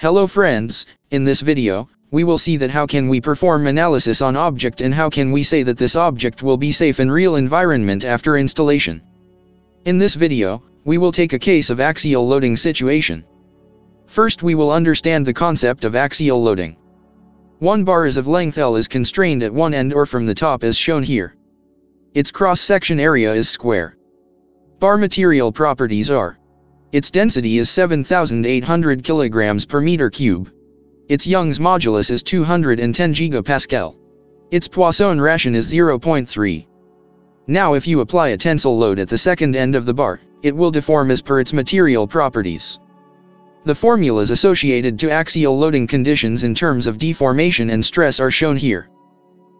Hello friends, in this video, we will see that how can we perform analysis on object and how can we say that this object will be safe in real environment after installation. In this video, we will take a case of axial loading situation. First we will understand the concept of axial loading. One bar is of length L is constrained at one end or from the top as shown here. Its cross-section area is square. Bar material properties are: its density is 7,800 kilograms per meter cube. Its Young's modulus is 210 gigapascal. Its Poisson ration is 0.3. Now if you apply a tensile load at the second end of the bar, it will deform as per its material properties. The formulas associated to axial loading conditions in terms of deformation and stress are shown here.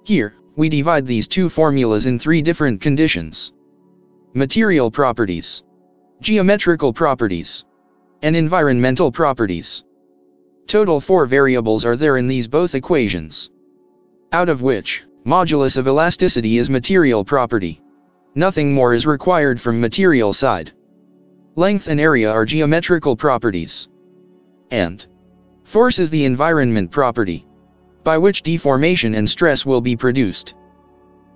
Here, we divide these two formulas in three different conditions: material properties, geometrical properties, and environmental properties. Total 4 variables are there in these both equations, out of which, modulus of elasticity is material property. Nothing more is required from material side. Length and area are geometrical properties. And force is the environment property, by which deformation and stress will be produced.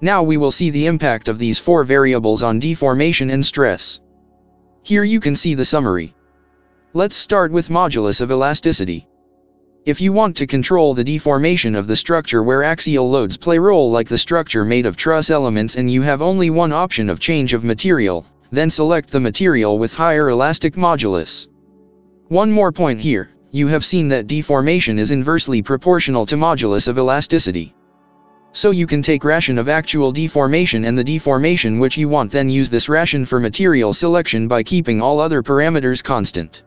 Now we will see the impact of these 4 variables on deformation and stress. Here you can see the summary. Let's start with modulus of elasticity. If you want to control the deformation of the structure where axial loads play role like the structure made of truss elements and you have only one option of change of material, then select the material with higher elastic modulus. One more point here, you have seen that deformation is inversely proportional to modulus of elasticity. So you can take ration of actual deformation and the deformation which you want, then use this ration for material selection by keeping all other parameters constant.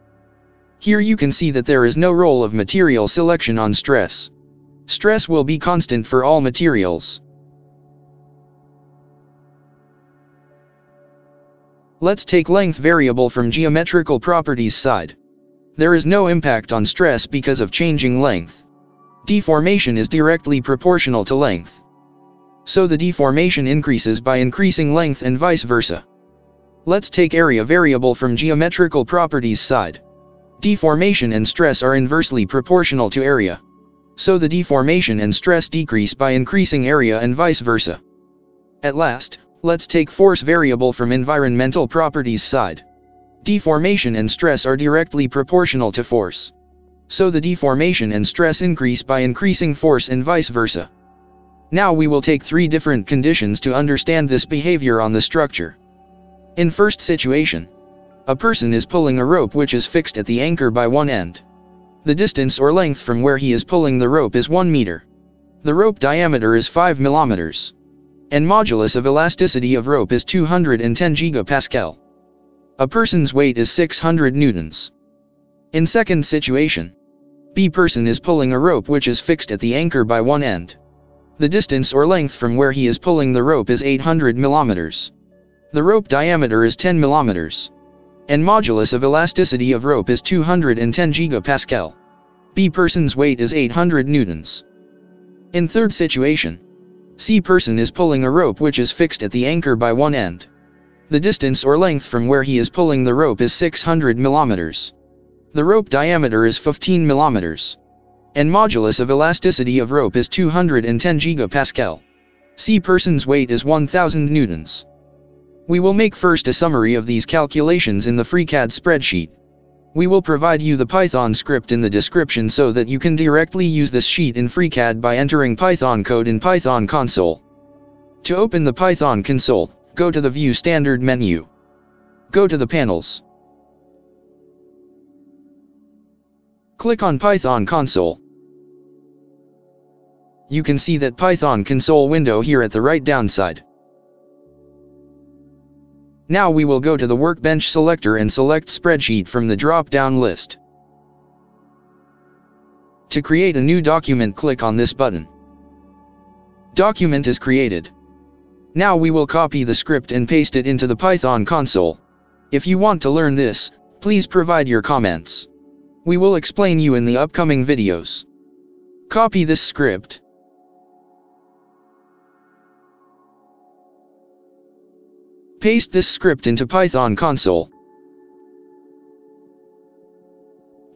Here you can see that there is no role of material selection on stress. Stress will be constant for all materials. Let's take length variable from geometrical properties side. There is no impact on stress because of changing length. Deformation is directly proportional to length. So the deformation increases by increasing length and vice versa. Let's take area variable from geometrical properties side. Deformation and stress are inversely proportional to area. So the deformation and stress decrease by increasing area and vice versa. At last, let's take force variable from environmental properties side. Deformation and stress are directly proportional to force. So the deformation and stress increase by increasing force and vice versa. Now we will take 3 different conditions to understand this behavior on the structure. In first situation, a person is pulling a rope which is fixed at the anchor by one end. The distance or length from where he is pulling the rope is 1 meter. The rope diameter is 5 millimeters. And modulus of elasticity of rope is 210 gigapascal. A person's weight is 600 newtons. In second situation, B person is pulling a rope which is fixed at the anchor by one end. The distance or length from where he is pulling the rope is 800 millimeters. The rope diameter is 10 millimeters. And modulus of elasticity of rope is 210 gigapascal. B person's weight is 800 newtons. In third situation, C person is pulling a rope which is fixed at the anchor by one end. The distance or length from where he is pulling the rope is 600 millimeters. The rope diameter is 15 millimeters. And modulus of elasticity of rope is 210 gigapascal. C person's weight is 1000 newtons. We will make first a summary of these calculations in the FreeCAD spreadsheet. We will provide you the Python script in the description so that you can directly use this sheet in FreeCAD by entering Python code in Python console. To open the Python console, go to the View Standard menu. Go to the Panels. Click on Python console. You can see that Python console window here at the right down side. Now we will go to the Workbench selector and select Spreadsheet from the drop-down list. To create a new document, click on this button. Document is created. Now we will copy the script and paste it into the Python console. If you want to learn this, please provide your comments. We will explain you in the upcoming videos. Copy this script. Paste this script into Python console.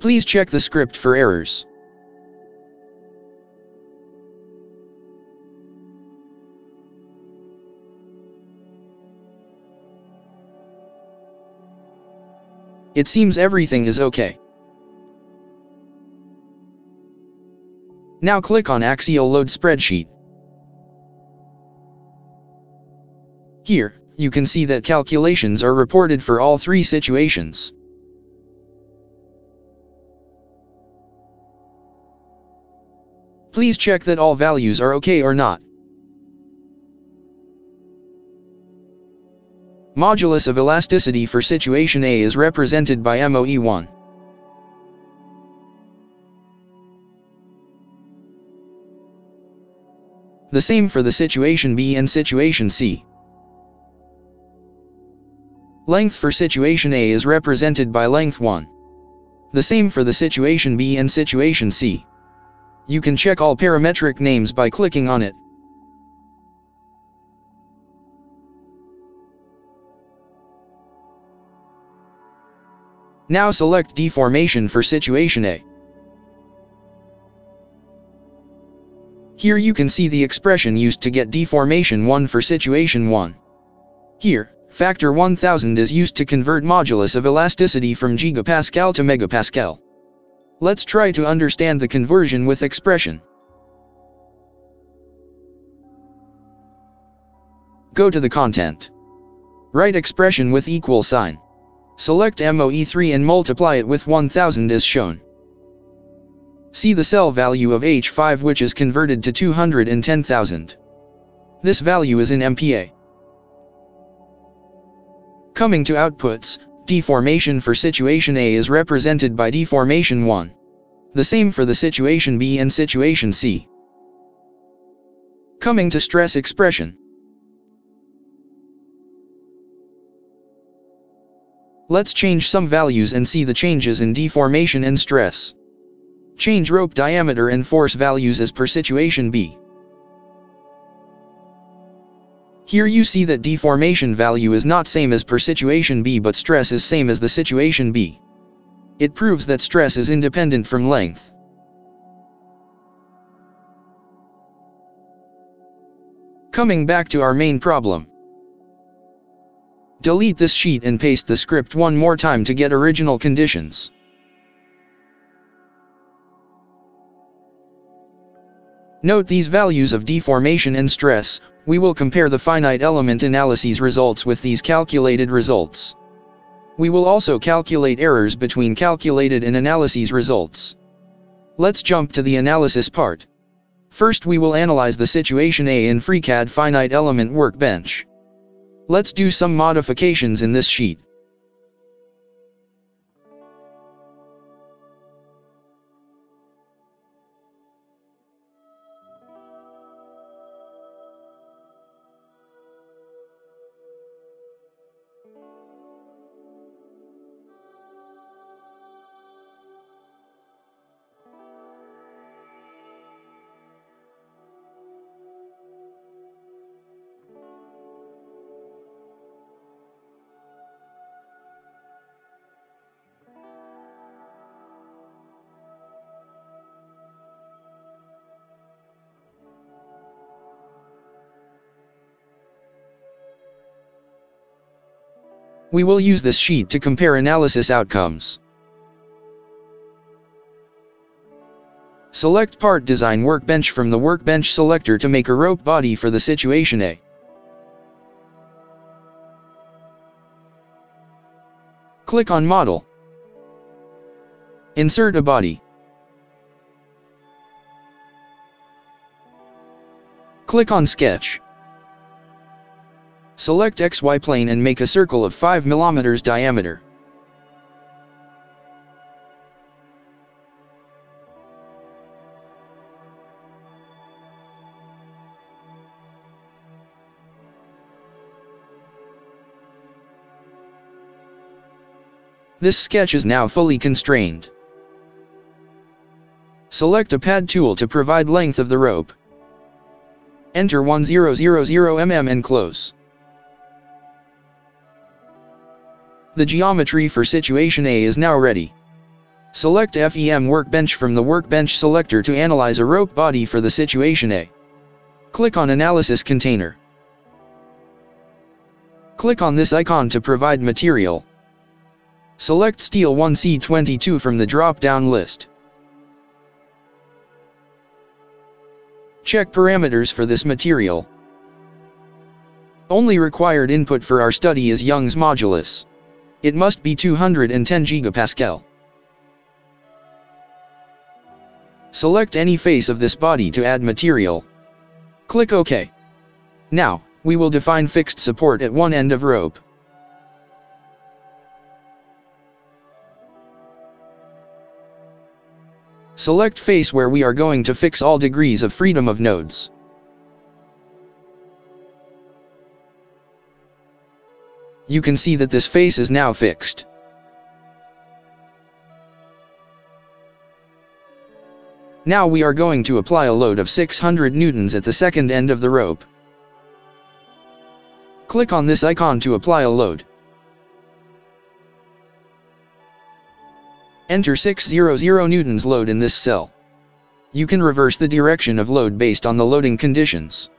Please check the script for errors. It seems everything is okay. Now click on Axial Load Spreadsheet. Here, you can see that calculations are reported for all three situations. Please check that all values are okay or not. Modulus of elasticity for situation A is represented by MOE1. The same for the situation B and situation C. Length for situation A is represented by length 1. The same for the situation B and situation C. You can check all parametric names by clicking on it. Now select deformation for situation A. Here you can see the expression used to get deformation 1 for situation 1. Here, factor 1000 is used to convert modulus of elasticity from gigapascal to megapascal. Let's try to understand the conversion with expression. Go to the content. Write expression with equal sign. Select MOE3 and multiply it with 1000 as shown. See the cell value of H5 which is converted to 210,000. This value is in MPa. Coming to outputs, deformation for situation A is represented by deformation 1. The same for the situation B and situation C. Coming to stress expression. Let's change some values and see the changes in deformation and stress. Change rope diameter and force values as per situation B. Here you see that deformation value is not same as per situation B but stress is same as the situation B. It proves that stress is independent from length. Coming back to our main problem. Delete this sheet and paste the script one more time to get original conditions. Note these values of deformation and stress. We will compare the finite element analyses results with these calculated results. We will also calculate errors between calculated and analyses results. Let's jump to the analysis part. First we will analyze the situation A in FreeCAD finite element workbench. Let's do some modifications in this sheet. We will use this sheet to compare analysis outcomes. Select Part Design Workbench from the Workbench selector to make a rope body for the situation A. Click on Model. Insert a body. Click on Sketch. Select XY plane and make a circle of 5 mm diameter. This sketch is now fully constrained. Select a pad tool to provide length of the rope. Enter 1000 mm and close. The geometry for situation A is now ready. Select FEM Workbench from the Workbench selector to analyze a rope body for the situation A. Click on Analysis Container. Click on this icon to provide material. Select Steel 1C22 from the drop-down list. Check parameters for this material. Only required input for our study is Young's modulus. It must be 210 gigapascal. Select any face of this body to add material. Click OK. Now, we will define fixed support at one end of rope. Select face where we are going to fix all degrees of freedom of nodes. You can see that this face is now fixed. Now we are going to apply a load of 600 newtons at the second end of the rope. Click on this icon to apply a load. Enter 600 newtons load in this cell. You can reverse the direction of load based on the loading conditions.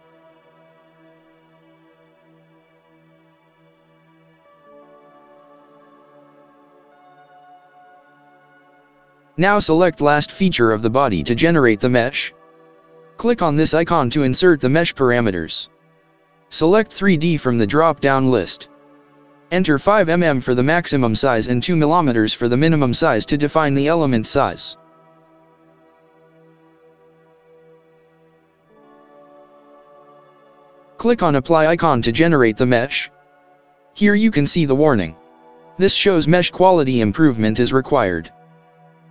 Now select last feature of the body to generate the mesh. Click on this icon to insert the mesh parameters. Select 3D from the drop-down list. Enter 5 mm for the maximum size and 2 mm for the minimum size to define the element size. Click on Apply icon to generate the mesh. Here you can see the warning. This shows mesh quality improvement is required.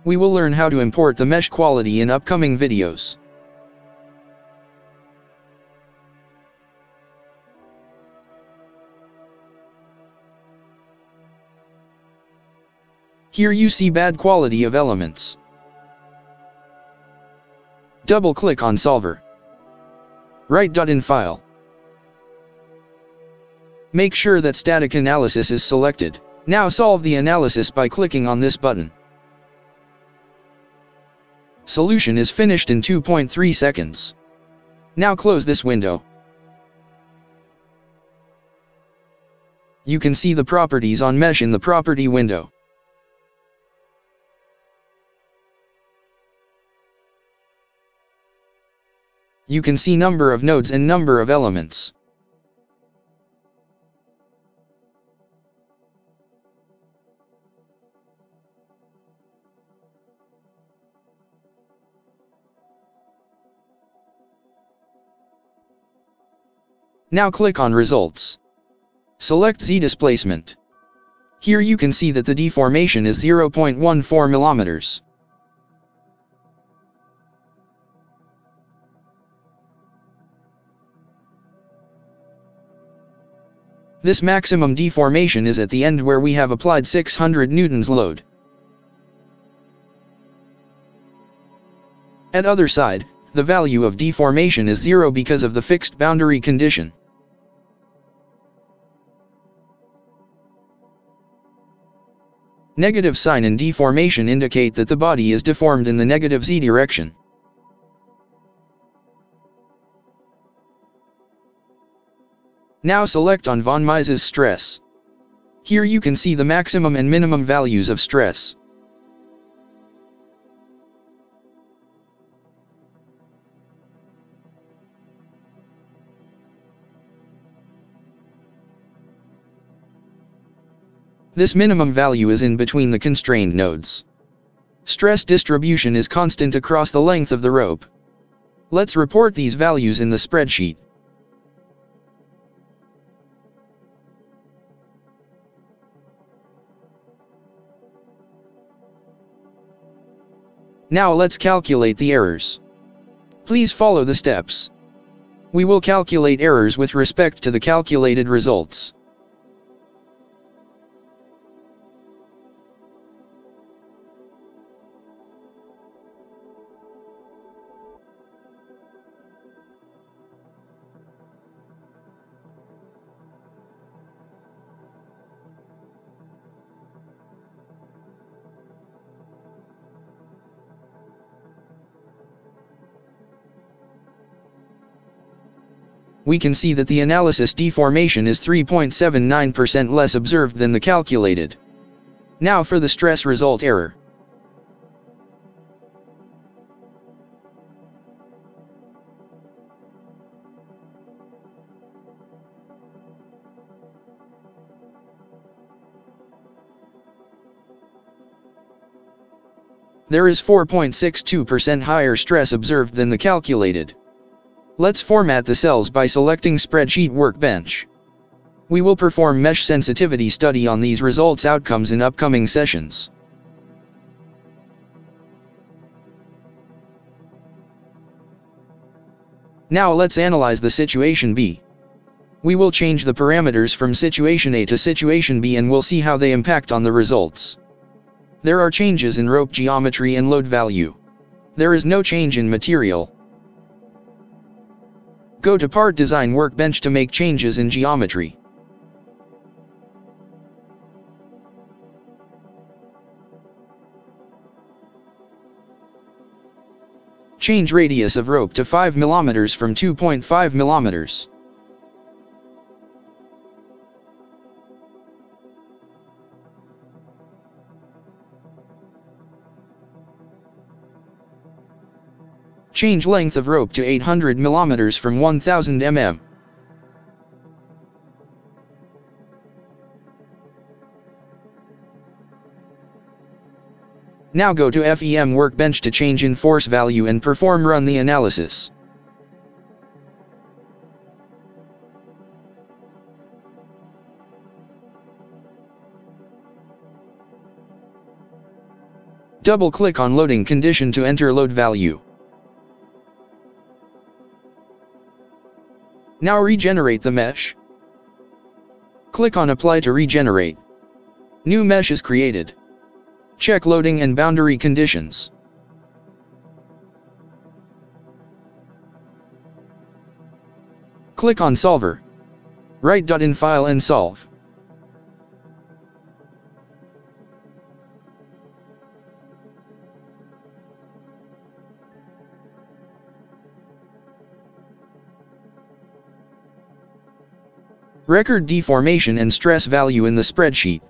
We will learn how to import the mesh quality in upcoming videos. Here you see bad quality of elements. Double-click on Solver. Write .in file. Make sure that static analysis is selected. Now solve the analysis by clicking on this button. Solution is finished in 2.3 seconds. Now close this window. You can see the properties on mesh in the property window. You can see number of nodes and number of elements. Now click on Results. Select Z displacement. Here you can see that the deformation is 0.14 mm. This maximum deformation is at the end where we have applied 600 newtons load. At other side, the value of deformation is 0 because of the fixed boundary condition. Negative sign and deformation indicate that the body is deformed in the negative Z direction. Now select on von Mises stress. Here you can see the maximum and minimum values of stress. This minimum value is in between the constrained nodes. Stress distribution is constant across the length of the rope. Let's report these values in the spreadsheet. Now let's calculate the errors. Please follow the steps. We will calculate errors with respect to the calculated results. we can see that the analysis deformation is 3.79% less observed than the calculated. Now for the stress result error. There is 4.62% higher stress observed than the calculated. Let's format the cells by selecting Spreadsheet Workbench. We will perform mesh sensitivity study on these results outcomes in upcoming sessions. Now let's analyze the situation B. We will change the parameters from situation A to situation B and we'll see how they impact on the results. There are changes in rope geometry and load value. There is no change in material. Go to Part Design Workbench to make changes in geometry. Change radius of rope to 5 mm from 2.5 mm. Change length of rope to 800 mm from 1000 mm. Now go to FEM Workbench to change in force value and run the analysis. Double-click on loading condition to enter load value. Now regenerate the mesh. Click on Apply to regenerate. New mesh is created. Check loading and boundary conditions. Click on Solver. Right dot in File and Solve. Record deformation and stress value in the spreadsheet.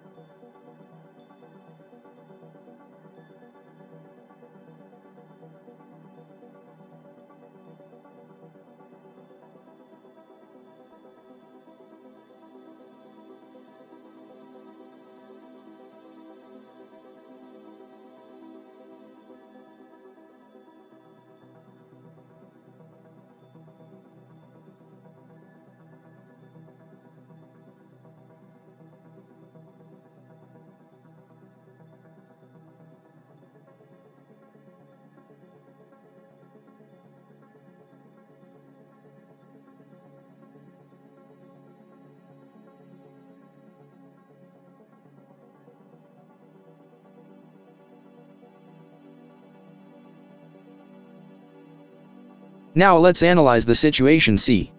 Now let's analyze the situation C.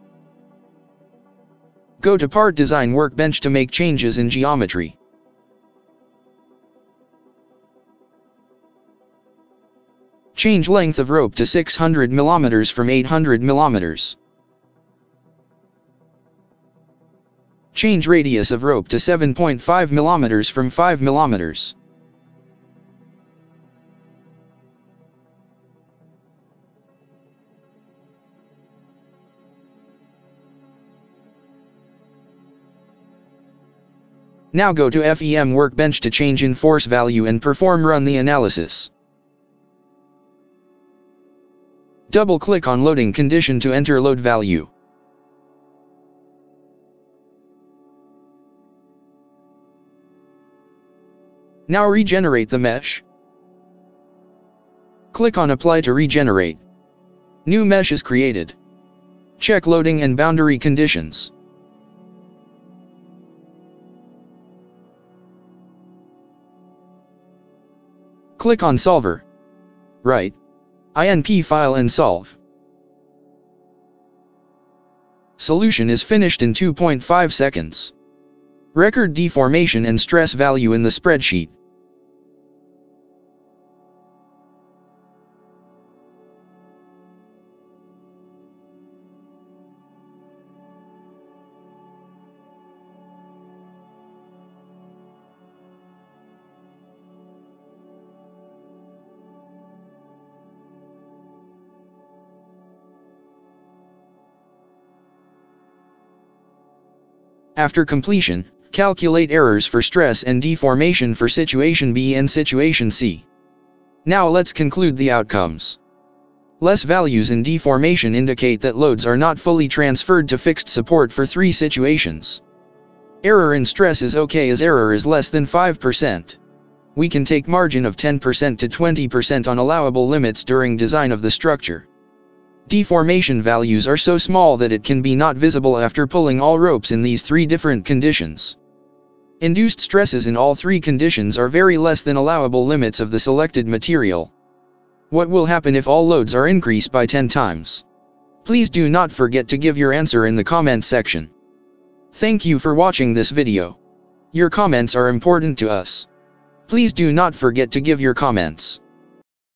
Go to Part Design Workbench to make changes in geometry. Change length of rope to 600 mm from 800 mm. Change radius of rope to 7.5 mm from 5 mm. Now go to FEM Workbench to change in force value and run the analysis. Double-click on loading condition to enter load value. Now regenerate the mesh. Click on Apply to regenerate. New mesh is created. Check loading and boundary conditions. Click on Solver. Write INP file and solve. Solution is finished in 2.5 seconds. Record deformation and stress value in the spreadsheet. After completion, calculate errors for stress and deformation for situation B and situation C. Now let's conclude the outcomes. Less values in deformation indicate that loads are not fully transferred to fixed support for 3 situations. Error in stress is okay as error is less than 5%. We can take margin of 10% to 20% on allowable limits during design of the structure. Deformation values are so small that it can be not visible after pulling all ropes in these 3 different conditions. Induced stresses in all 3 conditions are very less than allowable limits of the selected material. What will happen if all loads are increased by 10 times? Please do not forget to give your answer in the comment section. Thank you for watching this video. Your comments are important to us. Please do not forget to give your comments.